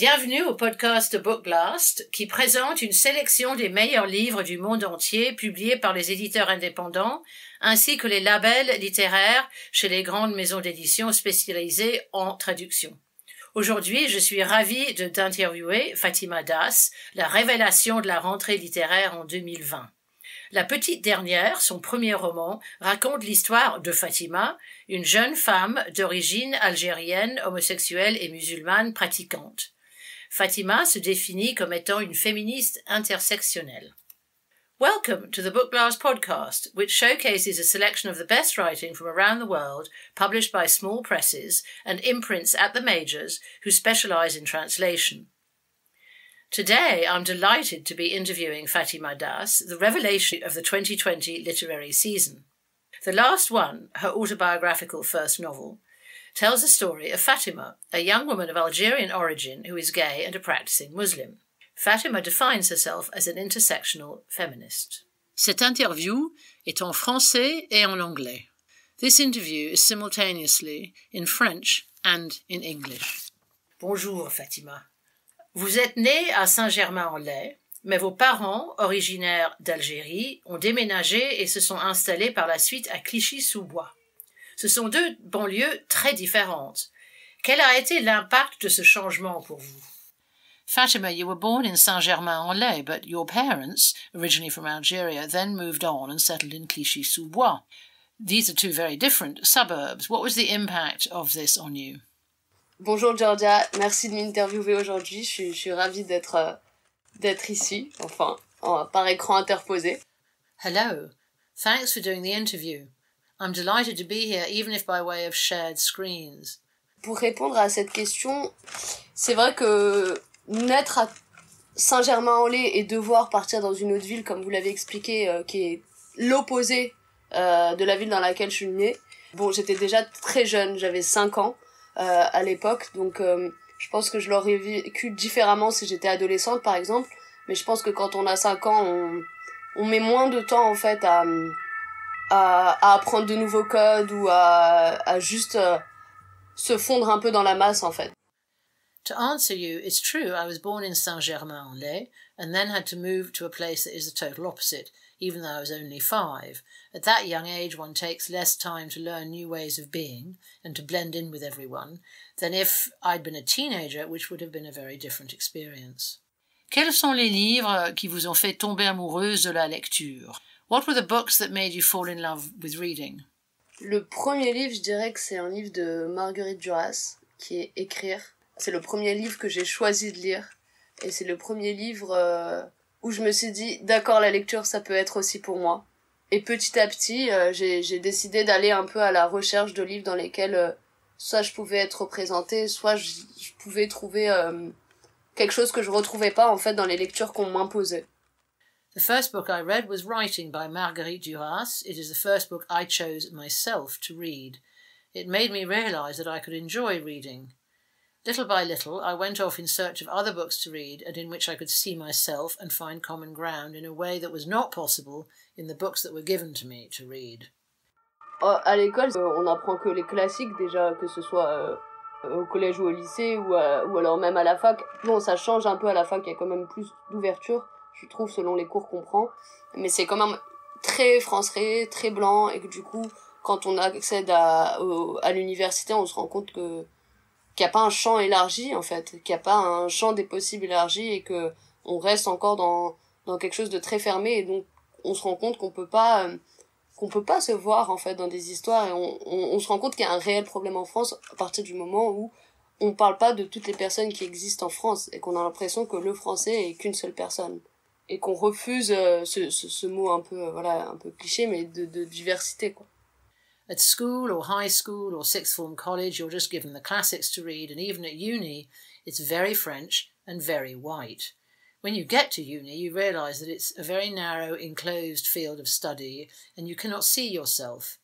Bienvenue au podcast Book Blast qui présente une sélection des meilleurs livres du monde entier publiés par les éditeurs indépendants ainsi que les labels littéraires chez les grandes maisons d'édition spécialisées en traduction. Aujourd'hui, je suis ravie d'interviewer Fatima Das, la révélation de la rentrée littéraire en 2020. La petite dernière, son premier roman, raconte l'histoire de Fatima, une jeune femme d'origine algérienne, homosexuelle et musulmane pratiquante. Fatima se définit comme étant une féministe intersectionnelle. Welcome to the Book Blast podcast, which showcases a selection of the best writing from around the world, published by small presses and imprints at the majors who specialize in translation. Today, I'm delighted to be interviewing Fatima Das, the revelation of the 2020 literary season. The last one, her autobiographical first novel, tells the story of Fatima, a young woman of Algerian origin who is gay and a practicing Muslim. Fatima defines herself as an intersectional feminist. Cette interview est en français et en anglais. This interview is simultaneously in French and in English. Bonjour Fatima. Vous êtes née à Saint-Germain-en-Laye, mais vos parents, originaires d'Algérie, ont déménagé et se sont installés par la suite à Clichy-sous-Bois. Ce sont deux banlieues très différentes. Quel a été l'impact de ce changement pour vous? Fatima, you were born in Saint-Germain-en-Laye, but your parents, originally from Algeria, then moved on and settled in Clichy-sous-Bois. These are two very different suburbs. What was the impact of this on you? Bonjour Georgia, merci de m'interviewer aujourd'hui. Je suis ravie d'être ici, enfin, par écran interposé. Hello, thanks for doing the interview. I'm delighted to be here, even if by way of shared screens. Pour répondre à cette question, c'est vrai que naître à Saint-Germain-en-Laye et devoir partir dans une autre ville, comme vous l'avez expliqué, qui est l'opposé de la ville dans laquelle je suis née. Bon, j'étais déjà très jeune, j'avais 5 ans à l'époque, donc je pense que je l'aurais vécu différemment si j'étais adolescente, par exemple. Mais je pense que quand on a 5 ans, on met moins de temps, en fait, à apprendre de nouveaux codes ou à juste se fondre un peu dans la masse, en fait. To answer you, it's true, I was born in Saint-Germain-en-Laye and then had to move to a place that is the total opposite, even though I was only 5. At that young age, one takes less time to learn new ways of being and to blend in with everyone than if I'd been a teenager, which would have been a very different experience. Quels sont les livres qui vous ont fait tomber amoureuse de la lecture? What were the books that made you fall in love with reading? Le premier livre, je dirais que c'est un livre de Marguerite Duras, qui est Écrire. C'est le premier livre que j'ai choisi de lire. Et c'est le premier livre où je me suis dit, d'accord, la lecture, ça peut être aussi pour moi. Et petit à petit, j'ai décidé d'aller un peu à la recherche de livres dans lesquels soit je pouvais être représentée, soit je pouvais trouver quelque chose que je retrouvais pas, en fait, dans les lectures qu'on m'imposait. The first book I read was Writing by Marguerite Duras. It is the first book I chose myself to read. It made me realize that I could enjoy reading. Little by little, I went off in search of other books to read and in which I could see myself and find common ground in a way that was not possible in the books that were given to me to read. À l'école, on apprend que les classiques, déjà, que ce soit au collège ou au lycée ou alors même à la fac. Bon, ça change un peu à la fac, il y a quand même plus d'ouverture, je trouve, selon les cours qu'on prend. Mais c'est quand même très français, très blanc, et que du coup, quand on accède à l'université, on se rend compte qu'il n'y a pas un champ élargi, en fait, qu'il n'y a pas un champ des possibles élargi et que on reste encore dans quelque chose de très fermé, et donc on se rend compte qu'on peut pas se voir, en fait, dans des histoires, et on se rend compte qu'il y a un réel problème en France à partir du moment où on parle pas de toutes les personnes qui existent en France et qu'on a l'impression que le français est qu'une seule personne. Et qu'on refuse ce mot un peu, un peu cliché, mais de diversité, quoi. At school or high school or sixth form college, you're just given the classics to read, and even at uni, it's very French and very white. When you get to uni, you realise that it's a very narrow, enclosed field of study, and you cannot see yourself.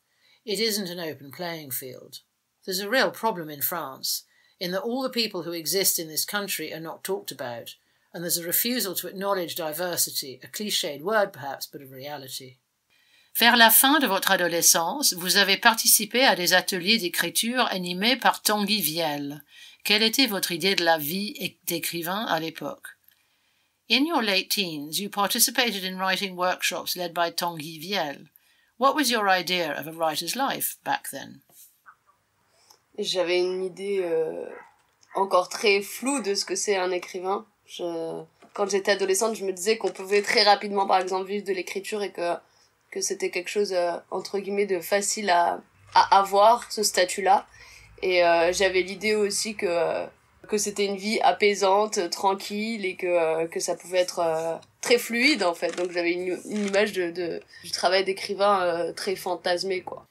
It isn't an open playing field. There's a real problem in France, in that all the people who exist in this country are not talked about, and there's a refusal to acknowledge diversity, a cliched word perhaps, but a reality. Vers la fin de votre adolescence, vous avez participé à des ateliers d'écriture animés par Tanguy Viel. Quelle était votre idée de la vie d'écrivain à l'époque? In your late teens, you participated in writing workshops led by Tanguy Viel. What was your idea of a writer's life back then? J'avais une idée encore très floue de ce que c'est un écrivain. Quand j'étais adolescente, je me disais qu'on pouvait très rapidement, par exemple, vivre de l'écriture et que c'était quelque chose, entre guillemets, de facile à avoir, ce statut-là. Et j'avais l'idée aussi que c'était une vie apaisante, tranquille, et que ça pouvait être très fluide, en fait. Donc j'avais une image du travail d'écrivain très fantasmé, quoi.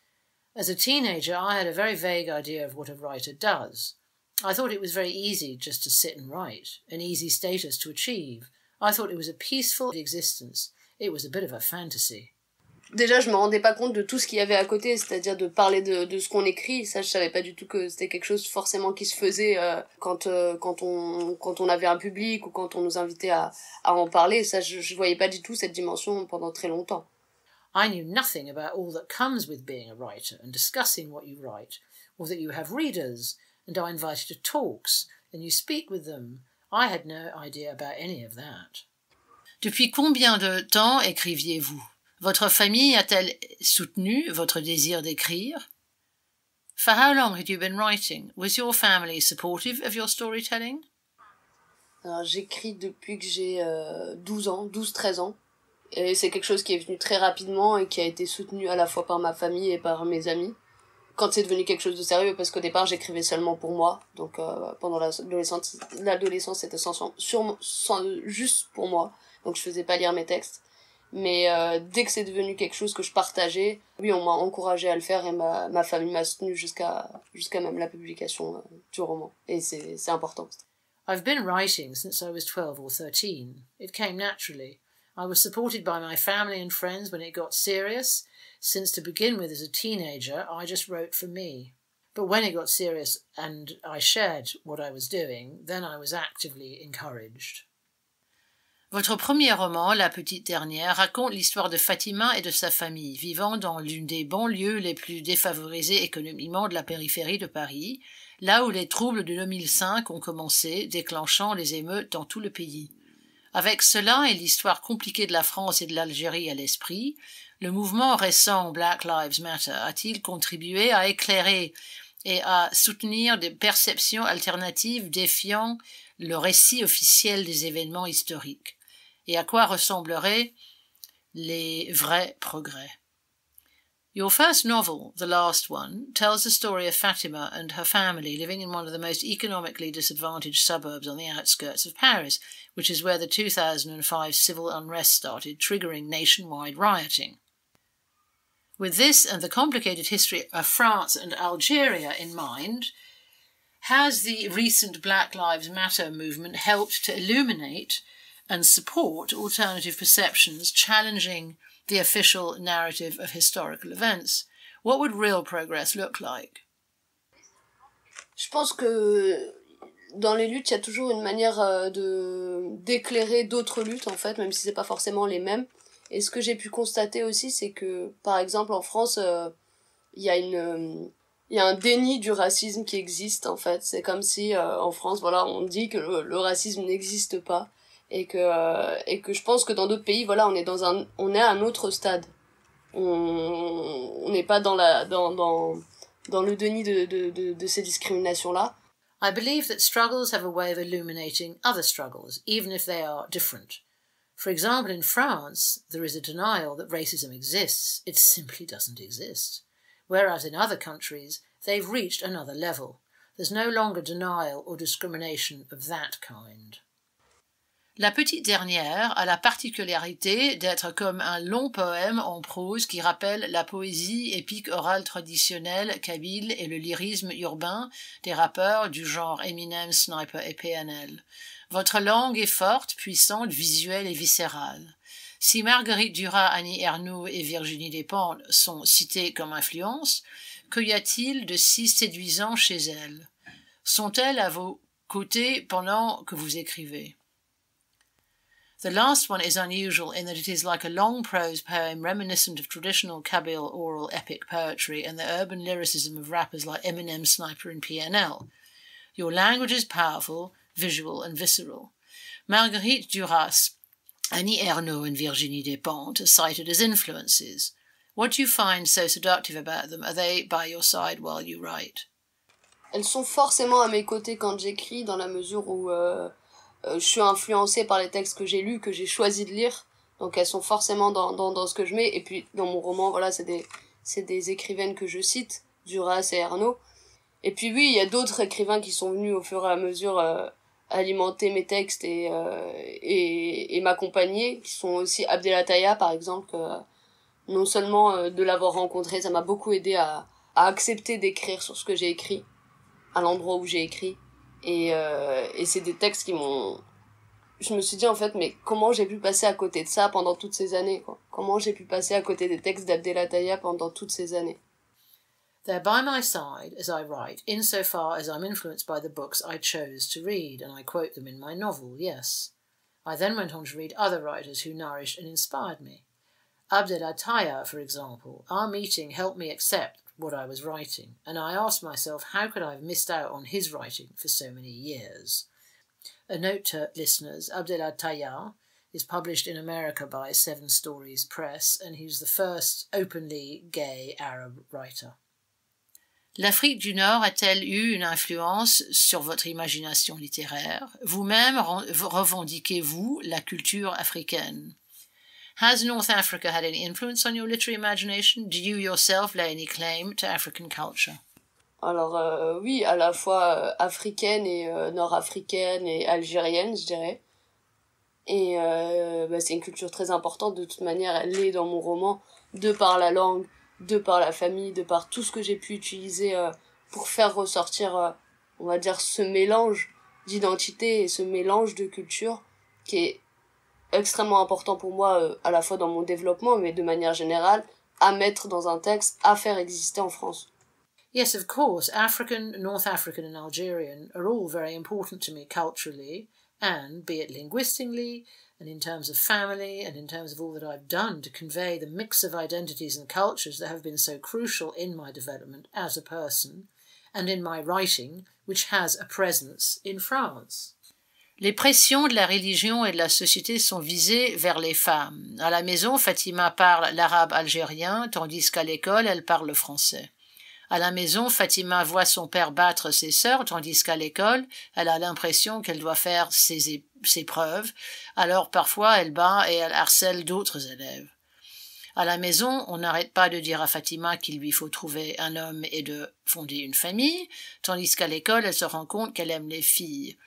As a teenager, I had a very vague idea of what a writer does. I thought it was very easy just to sit and write, an easy status to achieve. I thought it was a peaceful existence. It was a bit of a fantasy. Déjà, je me rendais pas compte de tout ce qu'il y avait à côté, c'est-à-dire de parler de ce qu'on écrit. Ça, je savais pas du tout que c'était quelque chose forcément qui se faisait quand on avait un public ou quand on nous invitait à en parler. Ça, je voyais pas du tout cette dimension pendant très longtemps. I knew nothing about all that comes with being a writer and discussing what you write, or that you have readers and are invited to talks and you speak with them. I had no idea about any of that. Depuis combien de temps écriviez-vous? Votre famille a-t-elle soutenu votre désir d'écrire? For how long had you been writing? Was your family supportive of your storytelling? Alors, j'écris depuis que j'ai 12-13 ans. Et c'est quelque chose qui est venu très rapidement et qui a été soutenu à la fois par ma famille et par mes amis. Quand c'est devenu quelque chose de sérieux, parce qu'au départ, j'écrivais seulement pour moi. Donc, pendant l'adolescence, c'était juste pour moi. Donc, je faisais pas lire mes textes. Mais dès que c'est devenu quelque chose que je partageais, oui, on m'a encouragé à le faire et ma famille m'a soutenu jusqu'à même la publication du roman. Et c'est important. I've been writing since I was 12 or 13. It came naturally. I was supported by my family and friends when it got serious, since to begin with as a teenager, I just wrote for me. But when it got serious and I shared what I was doing, then I was actively encouraged. Votre premier roman, La Petite Dernière, raconte l'histoire de Fatima et de sa famille, vivant dans l'une des banlieues les plus défavorisées économiquement de la périphérie de Paris, là où les troubles de 2005 ont commencé, déclenchant les émeutes dans tout le pays. Avec cela et l'histoire compliquée de la France et de l'Algérie à l'esprit, le mouvement récent Black Lives Matter a-t-il contribué à éclairer et à soutenir des perceptions alternatives défiant le récit officiel des événements historiques? Et à quoi ressembleraient les vrais progrès? Your first novel, the last one, tells the story of Fatima and her family living in one of the most economically disadvantaged suburbs on the outskirts of Paris, which is where the 2005 civil unrest started, triggering nationwide rioting. With this and the complicated history of France and Algeria in mind, has the recent Black Lives Matter movement helped to illuminate and support alternative perceptions challenging the official narrative of historical events? What would real progress look like? Je pense que dans les luttes, il y a toujours une manière d'éclairer d'autres luttes, en fait, même si c'est pas forcément les mêmes. Et ce que j'ai pu constater aussi, c'est que, par exemple, en France, il y a un déni du racisme qui existe, en fait. C'est comme si, en France, voilà, on dit que le racisme n'existe pas. Et que je pense que dans d'autres pays, voilà, on est à un autre stade. On n'est pas dans le déni de ces discriminations-là. I believe that struggles have a way of illuminating other struggles, even if they are different. For example, in France, there is a denial that racism exists. It simply doesn't exist. Whereas in other countries, they've reached another level. There's no longer denial or discrimination of that kind. La Petite Dernière a la particularité d'être comme un long poème en prose qui rappelle la poésie épique orale traditionnelle kabyle et le lyrisme urbain des rappeurs du genre Eminem, Sniper et PNL. Votre langue est forte, puissante, visuelle et viscérale. Si Marguerite Duras, Annie Ernaux et Virginie Despentes sont citées comme influences, qu'y a-t-il de si séduisant chez elles? Sont-elles à vos côtés pendant que vous écrivez? The last one is unusual in that it is like a long prose poem reminiscent of traditional Kabyle oral epic poetry and the urban lyricism of rappers like Eminem, Sniper and PNL. Your language is powerful, visual and visceral. Marguerite Duras, Annie Ernaux and Virginie Despentes are cited as influences. What do you find so seductive about them? Are they by your side while you write? Elles sont forcément à mes côtés quand j'écris, dans la mesure où je suis influencée par les textes que j'ai lus, que j'ai choisi de lire. Donc elles sont forcément dans ce que je mets. Et puis dans mon roman, voilà, c'est des écrivaines que je cite, Duras et Ernaux. Et puis oui, il y a d'autres écrivains qui sont venus au fur et à mesure alimenter mes textes et m'accompagner, qui sont aussi Abdelataya par exemple, non seulement de l'avoir rencontré, ça m'a beaucoup aidé à accepter d'écrire sur ce que j'ai écrit, à l'endroit où j'ai écrit, et c'est des textes qui m'ont... Je me suis dit en fait, mais comment j'ai pu passer à côté de ça pendant toutes ces années, quoi. Comment j'ai pu passer à côté des textes d'Abdelataya pendant toutes ces années. They're by my side as I write, insofar as I'm influenced by the books I chose to read, and I quote them in my novel, yes. I then went on to read other writers who nourished and inspired me. Abdelataya, for example, our meeting helped me accept what I was writing, and I asked myself how could I have missed out on his writing for so many years. A note to listeners, Abdelataya is published in America by Seven Stories Press, and he's the first openly gay Arab writer. L'Afrique du Nord a-t-elle eu une influence sur votre imagination littéraire? Vous-même revendiquez-vous la culture africaine? Has North Africa had any influence on your literary imagination? Do you yourself lay any claim to African culture? Alors oui, à la fois africaine et nord-africaine et algérienne, je dirais. Et c'est une culture très importante, de toute manière, elle est dans mon roman, de par la langue, de par la famille, de par tout ce que j'ai pu utiliser pour faire ressortir, on va dire, ce mélange d'identité et ce mélange de culture qui est extrêmement important pour moi, à la fois dans mon développement, mais de manière générale, à mettre dans un texte, à faire exister en France. Yes, of course, African, North African and Algerian are all very important to me culturally, and be it linguistically, and in terms of family, and in terms of all that I've done to convey the mix of identities and cultures that have been so crucial in my development as a person, and in my writing, which has a presence in France. Les pressions de la religion et de la société sont visées vers les femmes. À la maison, Fatima parle l'arabe algérien, tandis qu'à l'école, elle parle le français. À la maison, Fatima voit son père battre ses sœurs, tandis qu'à l'école, elle a l'impression qu'elle doit faire ses preuves. Alors parfois, elle bat et elle harcèle d'autres élèves. À la maison, on n'arrête pas de dire à Fatima qu'il lui faut trouver un homme et de fonder une famille, tandis qu'à l'école, elle se rend compte qu'elle aime les filles.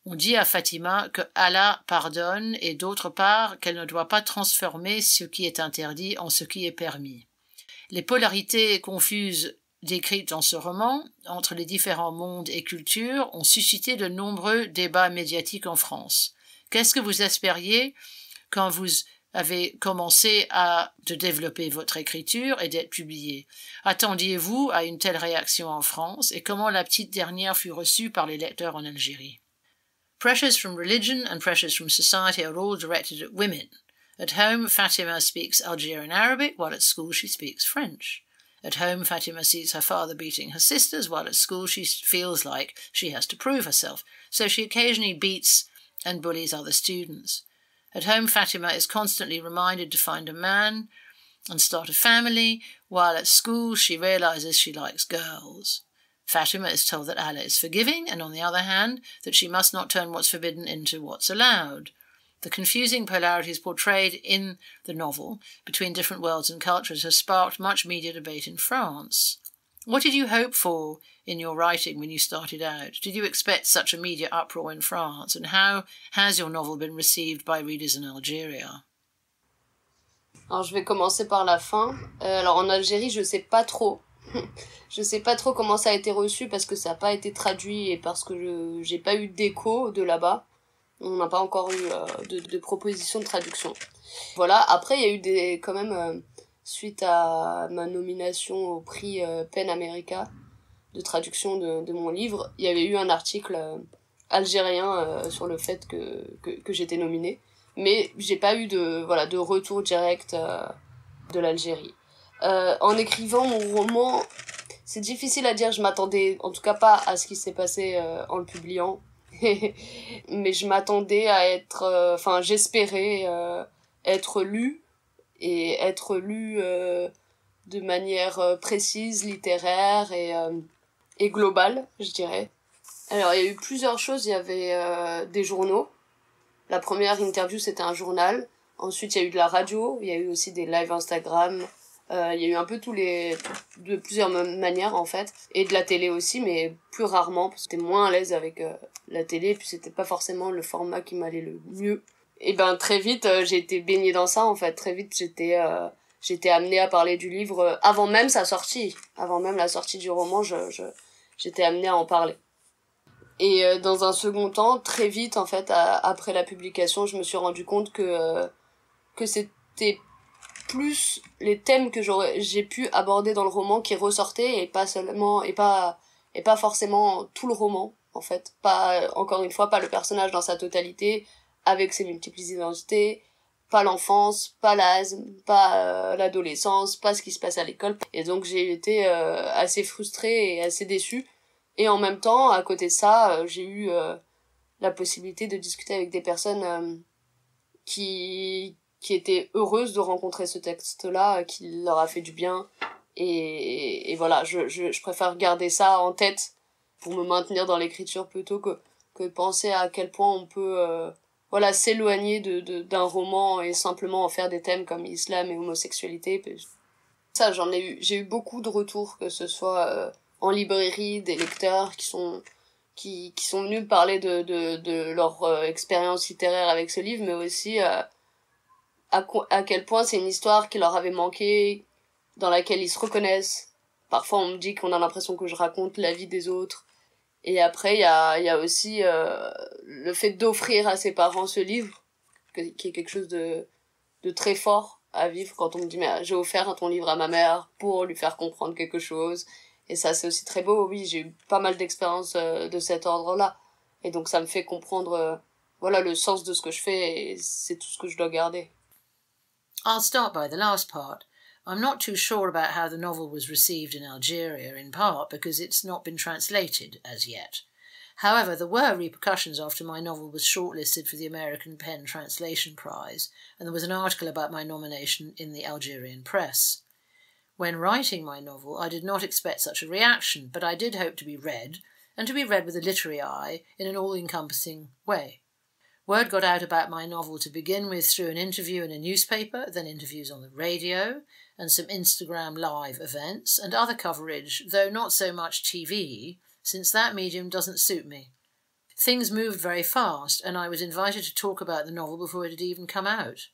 On dit à Fatima que Allah pardonne et d'autre part qu'elle ne doit pas transformer ce qui est interdit en ce qui est permis. Les polarités confuses décrites dans ce roman, entre les différents mondes et cultures, ont suscité de nombreux débats médiatiques en France. Qu'est-ce que vous espériez quand vous avez commencé de développer votre écriture et d'être publié? Attendiez-vous à une telle réaction en France, et comment la petite dernière fut reçue par les lecteurs en Algérie? Pressures from religion and pressures from society are all directed at women. At home, Fatima speaks Algerian Arabic, while at school she speaks French. At home, Fatima sees her father beating her sisters, while at school she feels like she has to prove herself, so she occasionally beats and bullies other students. At home, Fatima is constantly reminded to find a man and start a family, while at school she realizes she likes girls. Fatima is told that Allah is forgiving, and on the other hand, that she must not turn what's forbidden into what's allowed. The confusing polarities portrayed in the novel between different worlds and cultures has sparked much media debate in France. What did you hope for in your writing when you started out? Did you expect such a media uproar in France? And how has your novel been received by readers in Algeria? Alors je vais commencer par la fin. Alors en Algérie, je sais pas trop. Je sais pas trop comment ça a été reçu parce que ça n'a pas été traduit et parce que j'ai pas eu d'écho de là-bas. On n'a pas encore eu de proposition de traduction. Voilà, après il y a eu quand même, suite à ma nomination au prix PEN America de traduction de mon livre, il y avait eu un article algérien sur le fait que j'étais nominée. Mais j'ai pas eu de retour direct de l'Algérie. En écrivant mon roman, c'est difficile à dire. Je m'attendais en tout cas pas à ce qui s'est passé en le publiant. Mais je m'attendais à être... Enfin, j'espérais être lue. Et être lue de manière précise, littéraire et globale, je dirais. Alors, il y a eu plusieurs choses. Il y avait des journaux. La première interview, c'était un journal. Ensuite, il y a eu de la radio. Il y a eu aussi des lives Instagram. Il y a eu un peu de plusieurs manières, en fait. Et de la télé aussi, mais plus rarement, parce que j'étais moins à l'aise avec la télé. Et puis, c'était pas forcément le format qui m'allait le mieux. Et ben, très vite, j'ai été baignée dans ça, en fait. Très vite, j'étais amenée à parler du livre avant même sa sortie. Avant même la sortie du roman, j'étais amenée à en parler. Et dans un second temps, très vite, en fait, après la publication, je me suis rendu compte que c'était plus les thèmes que j'ai pu aborder dans le roman qui ressortaient et pas seulement, et pas forcément tout le roman, en fait. Pas, encore une fois, pas le personnage dans sa totalité, avec ses multiples identités, pas l'enfance, pas l'asthme, pas l'adolescence, pas ce qui se passe à l'école. Et donc j'ai été assez frustrée et assez déçue. Et en même temps, à côté de ça, j'ai eu la possibilité de discuter avec des personnes qui étaient heureuses de rencontrer ce texte-là, qui leur a fait du bien. Et voilà, je préfère garder ça en tête pour me maintenir dans l'écriture plutôt que de penser à quel point on peut s'éloigner d'un roman et simplement en faire des thèmes comme islam et homosexualité. Ça, j'ai eu beaucoup de retours, que ce soit en librairie, des lecteurs qui sont venus me parler de leur expérience littéraire avec ce livre, mais aussi à quel point c'est une histoire qui leur avait manqué, dans laquelle ils se reconnaissent. Parfois on me dit qu'on a l'impression que je raconte la vie des autres. Et après il y a aussi le fait d'offrir à ses parents ce livre, qui est quelque chose de très fort à vivre, quand on me dit mais j'ai offert ton livre à ma mère pour lui faire comprendre quelque chose. Et ça, c'est aussi très beau. Oui, j'ai eu pas mal d'expériences de cet ordre-là. Et donc, ça me fait comprendre, le sens de ce que je fais, et c'est tout ce que je dois garder. I'll start by the last part. I'm not too sure about how the novel was received in Algeria, in part because it's not been translated as yet. However, there were repercussions after my novel was shortlisted for the American Pen Translation Prize, and there was an article about my nomination in the Algerian press. When writing my novel, I did not expect such a reaction, but I did hope to be read, and to be read with a literary eye in an all-encompassing way. Word got out about my novel to begin with through an interview in a newspaper, then interviews on the radio, and some Instagram live events, and other coverage, though not so much TV, since that medium doesn't suit me. Things moved very fast, and I was invited to talk about the novel before it had even come out.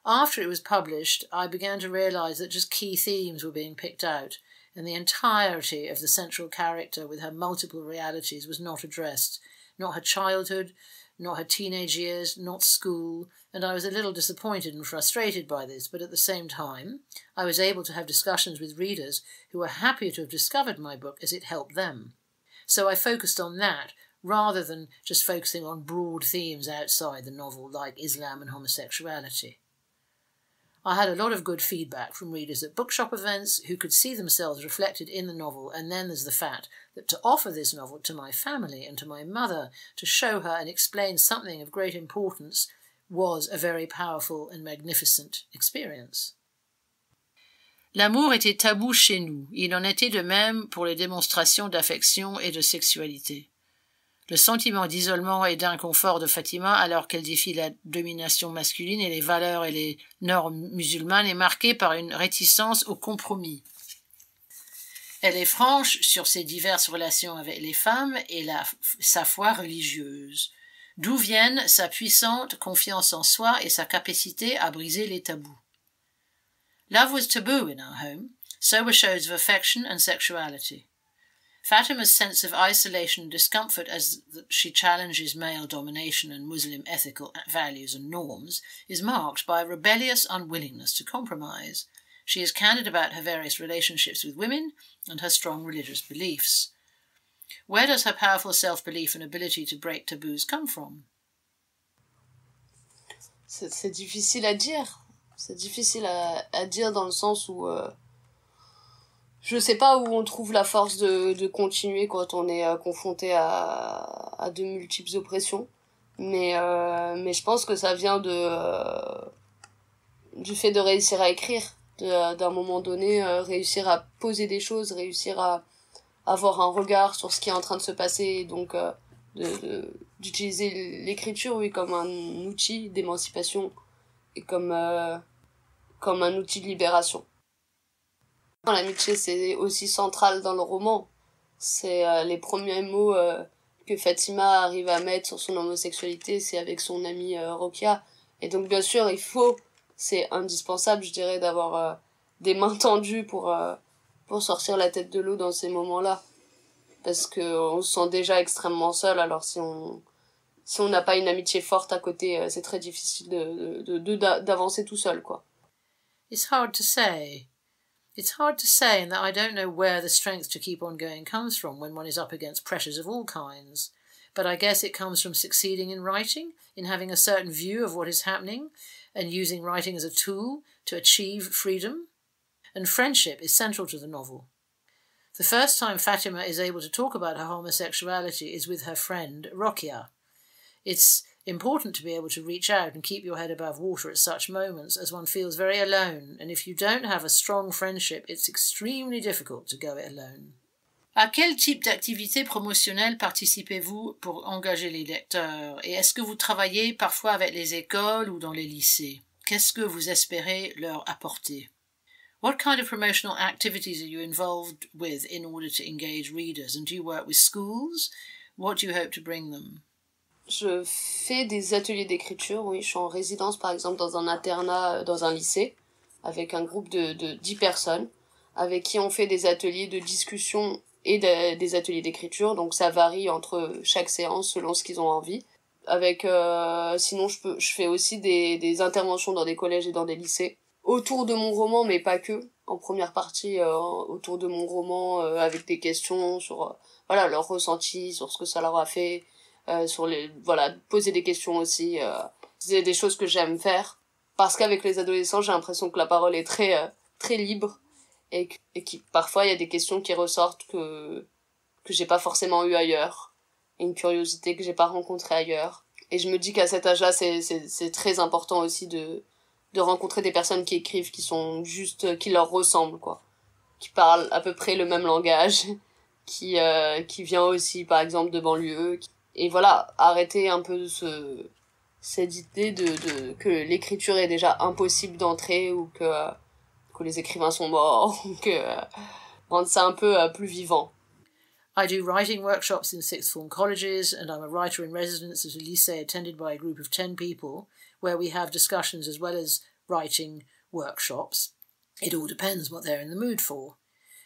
After it was published, I began to realise that just key themes were being picked out, and the entirety of the central character with her multiple realities was not addressed. Not her childhood, not her teenage years, not school, and I was a little disappointed and frustrated by this, but at the same time, I was able to have discussions with readers who were happy to have discovered my book as it helped them. So I focused on that, rather than just focusing on broad themes outside the novel, like Islam and homosexuality. I had a lot of good feedback from readers at bookshop events who could see themselves reflected in the novel, and then there's the fact that to offer this novel to my family and to my mother, to show her and explain something of great importance, was a very powerful and magnificent experience. L'amour était tabou chez nous. Il en était de même pour les démonstrations d'affection et de sexualité. Le sentiment d'isolement et d'inconfort de Fatima, alors qu'elle défie la domination masculine et les valeurs et les normes musulmanes, est marqué par une réticence au compromis. Elle est franche sur ses diverses relations avec les femmes et sa foi religieuse, d'où viennent sa puissante confiance en soi et sa capacité à briser les tabous. Love was taboo in our home, so were shows of affection and sexuality. Fatima's sense of isolation and discomfort as she challenges male domination and Muslim ethical values and norms is marked by a rebellious unwillingness to compromise. She is candid about her various relationships with women and her strong religious beliefs. Where does her powerful self-belief and ability to break taboos come from? C'est difficile à dire. C'est difficile à dire dans le sens où Je sais pas où on trouve la force de continuer quand on est confronté à de multiples oppressions. Mais je pense que ça vient du fait de réussir à écrire. D'un moment donné, réussir à poser des choses, réussir à avoir un regard sur ce qui est en train de se passer. Donc, d'utiliser l'écriture, oui, comme un outil d'émancipation et comme un outil de libération. L'amitié, c'est aussi central dans le roman. C'est les premiers mots que Fatima arrive à mettre sur son homosexualité, c'est avec son amie Rokia. Et donc, bien sûr, c'est indispensable, je dirais, d'avoir des mains tendues pour sortir la tête de l'eau dans ces moments-là. Parce que on se sent déjà extrêmement seul, alors si on n'a pas une amitié forte à côté, c'est très difficile d'avancer tout seul, quoi. It's hard to say. It's hard to say in that I don't know where the strength to keep on going comes from when one is up against pressures of all kinds. But I guess it comes from succeeding in writing, in having a certain view of what is happening, and using writing as a tool to achieve freedom. And friendship is central to the novel. The first time Fatima is able to talk about her homosexuality is with her friend, Rokia. It's important to be able to reach out and keep your head above water at such moments, as one feels very alone, and if you don't have a strong friendship, it's extremely difficult to go it alone. À quel type d'activité promotionnelle participez-vous pour engager les lecteurs? Et est-ce que vous travaillez parfois avec les écoles ou dans les lycées? Qu'est-ce que vous espérez leur apporter? What kind of promotional activities are you involved with in order to engage readers? And do you work with schools? What do you hope to bring them? Je fais des ateliers d'écriture, oui. Je suis en résidence, par exemple, dans un internat, dans un lycée, avec un groupe de 10 personnes, avec qui on fait des ateliers de discussion et des ateliers d'écriture. Donc ça varie entre chaque séance selon ce qu'ils ont envie. Sinon, je fais aussi des interventions dans des collèges et dans des lycées. Autour de mon roman, mais pas que. En première partie, autour de mon roman, avec des questions sur leur ressenti, sur ce que ça leur a fait, poser des questions aussi. C'est des choses que j'aime faire. Parce qu'avec les adolescents, j'ai l'impression que la parole est très, très libre. Et parfois, il y a des questions qui ressortent que j'ai pas forcément eu ailleurs. Et une curiosité que j'ai pas rencontrée ailleurs. Et je me dis qu'à cet âge-là, c'est très important aussi de rencontrer des personnes qui écrivent, qui sont juste, qui leur ressemblent, quoi. Qui parlent à peu près le même langage, qui vient aussi, par exemple, de banlieue. Et voilà, arrêter un peu cette idée que l'écriture est déjà impossible d'entrer ou que les écrivains sont morts, ou rendre ça un peu plus vivant. I do writing workshops in sixth form colleges, and I'm a writer in residence at a lycée attended by a group of 10 people, where we have discussions as well as writing workshops. It all depends what they're in the mood for.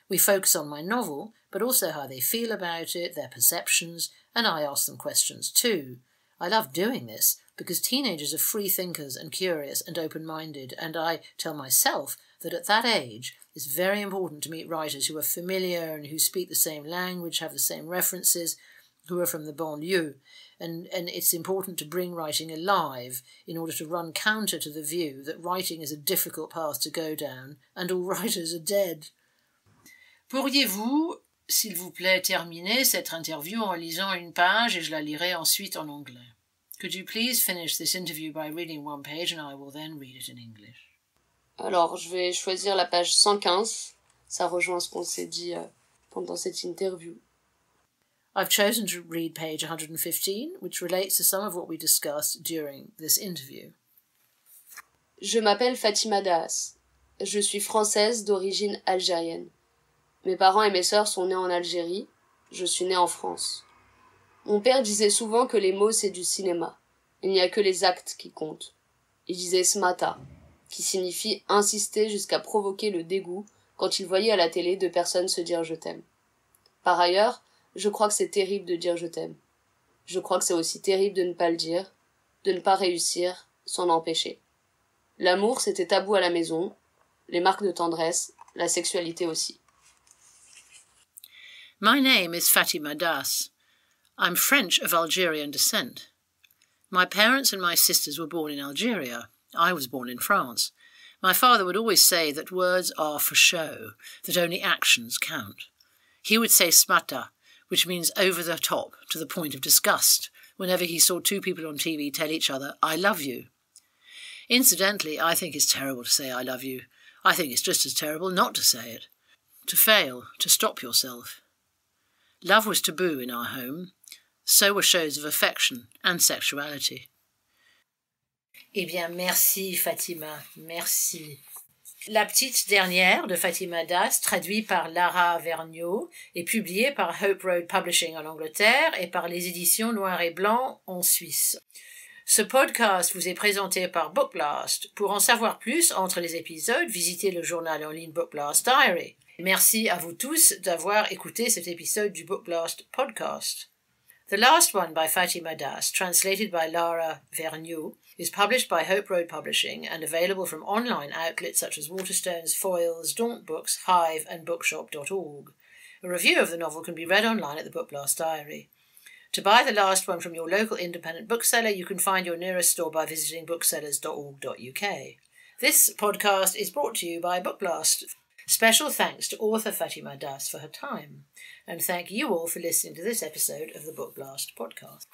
We focus on my novel, but also how they feel about it, their perceptions, and I ask them questions too. I love doing this because teenagers are free thinkers and curious and open-minded, and I tell myself that at that age it's very important to meet writers who are familiar and who speak the same language, have the same references, who are from the banlieue, and it's important to bring writing alive in order to run counter to the view that writing is a difficult path to go down and all writers are dead. Pourriez-vous, s'il vous plaît, terminer cette interview en lisant une page et je la lirai ensuite en anglais? Could you please finish this interview by reading one page and I will then read it in English? Alors, je vais choisir la page 115. Ça rejoint ce qu'on s'est dit pendant cette interview. I've chosen to read page 115, which relates to some of what we discussed during this interview. Je m'appelle Fatima Daas. Je suis française d'origine algérienne. Mes parents et mes sœurs sont nés en Algérie. Je suis née en France. Mon père disait souvent que les mots, c'est du cinéma. Il n'y a que les actes qui comptent. Il disait smata, qui signifie insister jusqu'à provoquer le dégoût quand il voyait à la télé 2 personnes se dire « je t'aime ». Par ailleurs, je crois que c'est terrible de dire « je t'aime ». Je crois que c'est aussi terrible de ne pas le dire, de ne pas réussir, s'en empêcher. L'amour, c'était tabou à la maison, les marques de tendresse, la sexualité aussi. My name is Fatima Daas. I'm French of Algerian descent. My parents and my sisters were born in Algeria. I was born in France. My father would always say that words are for show, that only actions count. He would say smata, which means over the top, to the point of disgust, whenever he saw two people on TV tell each other, "I love you." Incidentally, I think it's terrible to say "I love you." I think it's just as terrible not to say it. To fail, to stop yourself. Love was taboo in our home. So were shows of affection and sexuality. Eh bien, merci Fatima, merci. La petite dernière de Fatima Das, traduit par Lara Vergniaud, est publiée par Hope Road Publishing en Angleterre et par les éditions Noir et Blanc en Suisse. Ce podcast vous est présenté par Bookblast. Pour en savoir plus entre les épisodes, visitez le journal en ligne Bookblast Diary. Merci à vous tous d'avoir écouté cet épisode du Bookblast podcast. The last one by Fatima Das, translated by Lara Vergniaud, is published by Hope Road Publishing and available from online outlets such as Waterstones, Foyles, Daunt Books, Hive and bookshop.org. A review of the novel can be read online at the Bookblast Diary. To buy the last one from your local independent bookseller, you can find your nearest store by visiting booksellers.org.uk. This podcast is brought to you by Bookblast. Special thanks to author Fatima Das for her time, and thank you all for listening to this episode of the Bookblast podcast.